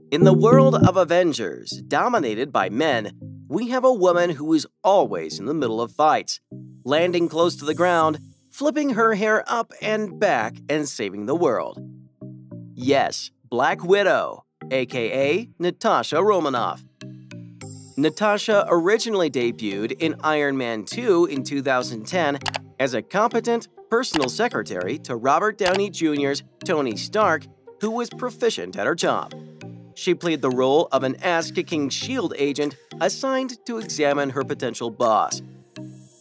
In the world of Avengers, dominated by men, we have a woman who is always in the middle of fights, landing close to the ground, flipping her hair up and back, and saving the world. Yes, Black Widow, aka Natasha Romanoff. Natasha originally debuted in Iron Man 2 in 2010 as a competent personal secretary to Robert Downey Jr.'s Tony Stark, who was proficient at her job. She played the role of an ass-kicking S.H.I.E.L.D. agent assigned to examine her potential boss.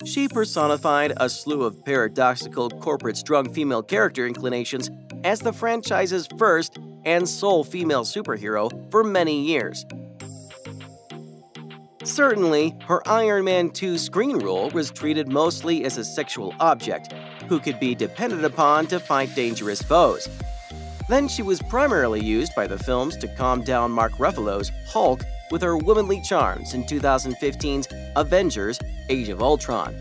She personified a slew of paradoxical corporate strong female character inclinations as the franchise's first and sole female superhero for many years. Certainly, her Iron Man 2 screen role was treated mostly as a sexual object who could be depended upon to fight dangerous foes. Then she was primarily used by the films to calm down Mark Ruffalo's Hulk with her womanly charms in 2015's Avengers: Age of Ultron.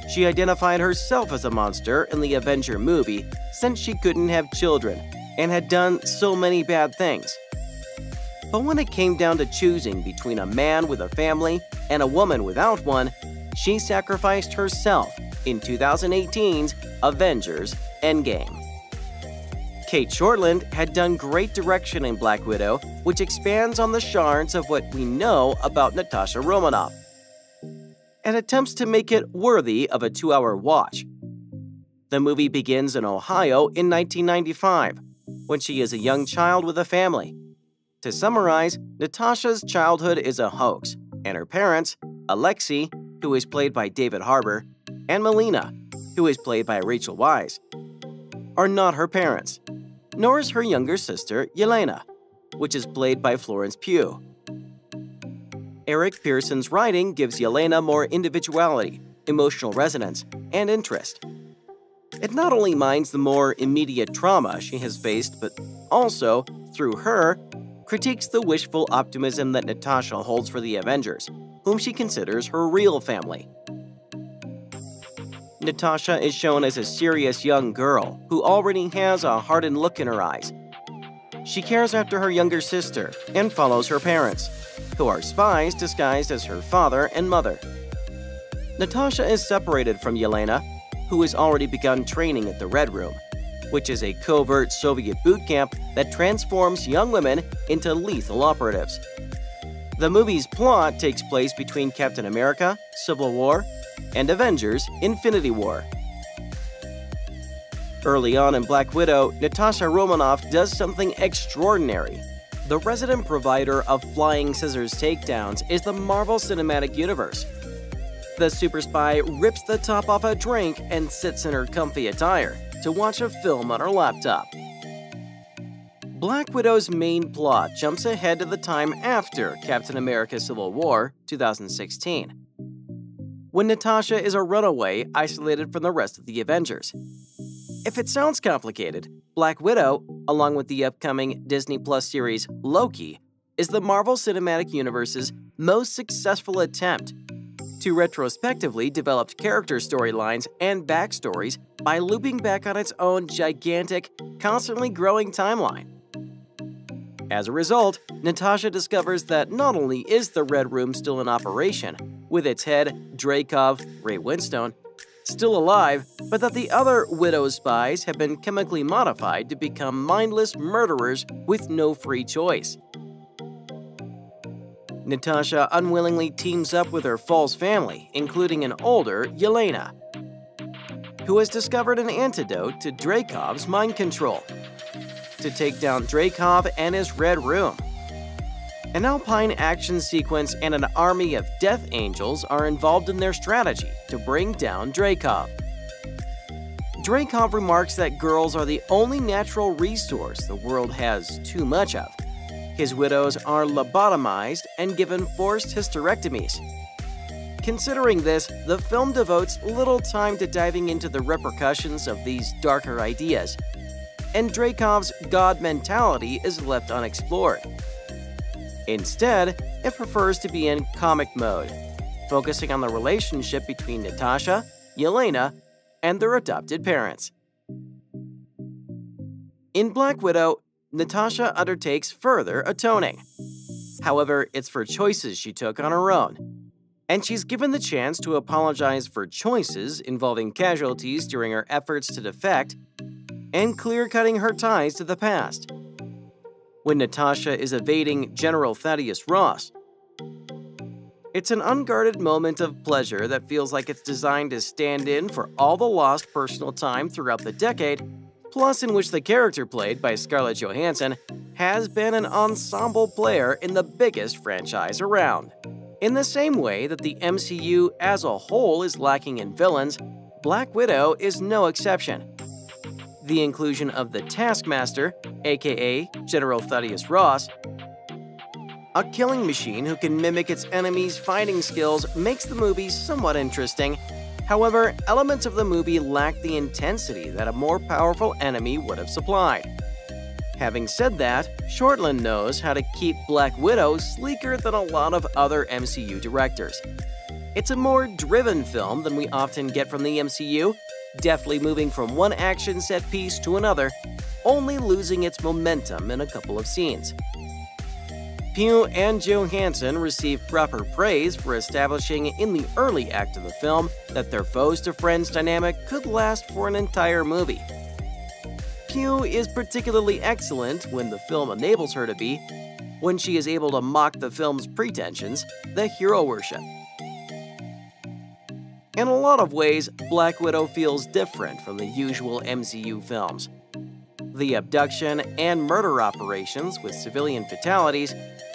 She identified herself as a monster in the Avenger movie since she couldn't have children and had done so many bad things. But when it came down to choosing between a man with a family and a woman without one, she sacrificed herself in 2018's Avengers: Endgame. Kate Shortland had done great direction in Black Widow, which expands on the shards of what we know about Natasha Romanoff, and attempts to make it worthy of a 2-hour watch. The movie begins in Ohio in 1995, when she is a young child with a family. To summarize, Natasha's childhood is a hoax, and her parents, Alexei, who is played by David Harbour, and Melina, who is played by Rachel Weisz, are not her parents, nor is her younger sister, Yelena, which is played by Florence Pugh. Eric Pearson's writing gives Yelena more individuality, emotional resonance, and interest. It not only minds the more immediate trauma she has faced, but also, through her, critiques the wishful optimism that Natasha holds for the Avengers, whom she considers her real family. Natasha is shown as a serious young girl who already has a hardened look in her eyes. She cares after her younger sister and follows her parents, who are spies disguised as her father and mother. Natasha is separated from Yelena, who has already begun training at the Red Room, which is a covert Soviet boot camp that transforms young women into lethal operatives. The movie's plot takes place between Captain America: Civil War and Avengers: Infinity War. Early on in Black Widow, Natasha Romanoff does something extraordinary. The resident provider of flying scissors takedowns is the Marvel Cinematic Universe. The super spy rips the top off a drink and sits in her comfy attire to watch a film on her laptop. Black Widow's main plot jumps ahead to the time after Captain America: Civil War 2016, when Natasha is a runaway isolated from the rest of the Avengers. If it sounds complicated, Black Widow, along with the upcoming Disney Plus series Loki, is the Marvel Cinematic Universe's most successful attempt to retrospectively develop character storylines and backstories by looping back on its own gigantic, constantly growing timeline. As a result, Natasha discovers that not only is the Red Room still in operation, with its head, Dreykov, Ray Winstone, still alive, but that the other Widow spies have been chemically modified to become mindless murderers with no free choice. Natasha unwillingly teams up with her false family, including an older Yelena, who has discovered an antidote to Dreykov's mind control, to take down Dreykov and his Red Room. An Alpine action sequence and an army of Death Angels are involved in their strategy to bring down Dreykov. Dreykov remarks that girls are the only natural resource the world has too much of. His widows are lobotomized and given forced hysterectomies. Considering this, the film devotes little time to diving into the repercussions of these darker ideas, and Dreykov's god mentality is left unexplored. Instead, it prefers to be in comic mode, focusing on the relationship between Natasha, Yelena, and their adopted parents. In Black Widow, Natasha undertakes further atoning. However, it's for choices she took on her own, and she's given the chance to apologize for choices involving casualties during her efforts to defect and clear-cutting her ties to the past. When Natasha is evading General Thaddeus Ross, it's an unguarded moment of pleasure that feels like it's designed to stand in for all the lost personal time throughout the decade, plus in which the character played by Scarlett Johansson has been an ensemble player in the biggest franchise around. In the same way that the MCU as a whole is lacking in villains, Black Widow is no exception. The inclusion of the Taskmaster, aka General Thaddeus Ross, a killing machine who can mimic its enemies' fighting skills, makes the movie somewhat interesting. However, elements of the movie lack the intensity that a more powerful enemy would have supplied. Having said that, Shortland knows how to keep Black Widow sleeker than a lot of other MCU directors. It's a more driven film than we often get from the MCU, deftly moving from one action set piece to another, only losing its momentum in a couple of scenes. Pugh and Johansson received proper praise for establishing in the early act of the film that their foes-to-friends dynamic could last for an entire movie. Pugh is particularly excellent when the film enables her to be, when she is able to mock the film's pretensions, the hero worship. In a lot of ways, Black Widow feels different from the usual MCU films. The abduction and murder operations with civilian fatalities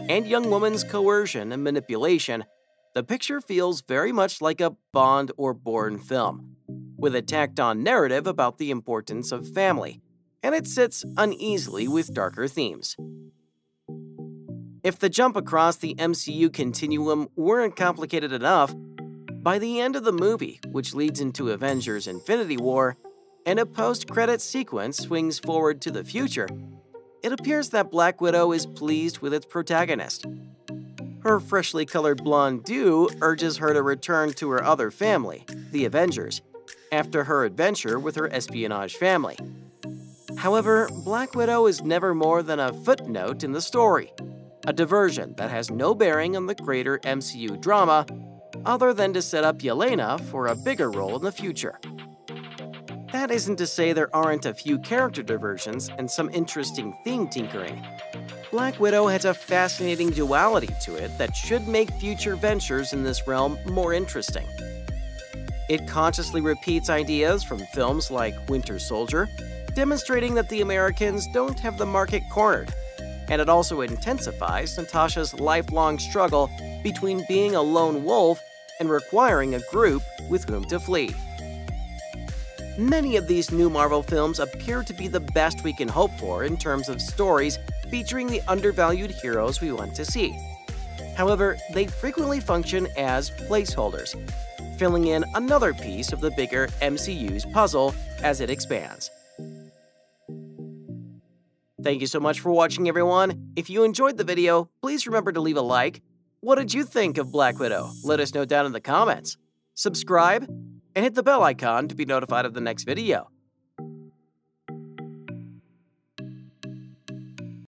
and young woman's coercion and manipulation, the picture feels very much like a Bond or Bourne film, with a tacked-on narrative about the importance of family, and it sits uneasily with darker themes. If the jump across the MCU continuum weren't complicated enough, by the end of the movie, which leads into Avengers Infinity War, and a post-credit sequence swings forward to the future, it appears that Black Widow is pleased with its protagonist. Her freshly colored blonde Dew urges her to return to her other family, the Avengers, after her adventure with her espionage family. However, Black Widow is never more than a footnote in the story, a diversion that has no bearing on the greater MCU drama, other than to set up Yelena for a bigger role in the future. That isn't to say there aren't a few character diversions and some interesting theme tinkering. Black Widow has a fascinating duality to it that should make future ventures in this realm more interesting. It consciously repeats ideas from films like Winter Soldier, demonstrating that the Americans don't have the market cornered, and it also intensifies Natasha's lifelong struggle between being a lone wolf and requiring a group with whom to flee. Many of these new Marvel films appear to be the best we can hope for in terms of stories featuring the undervalued heroes we want to see. However, they frequently function as placeholders, filling in another piece of the bigger MCU's puzzle as it expands. Thank you so much for watching, everyone. If you enjoyed the video, please remember to leave a like. What did you think of Black Widow? Let us know down in the comments. Subscribe and hit the bell icon to be notified of the next video.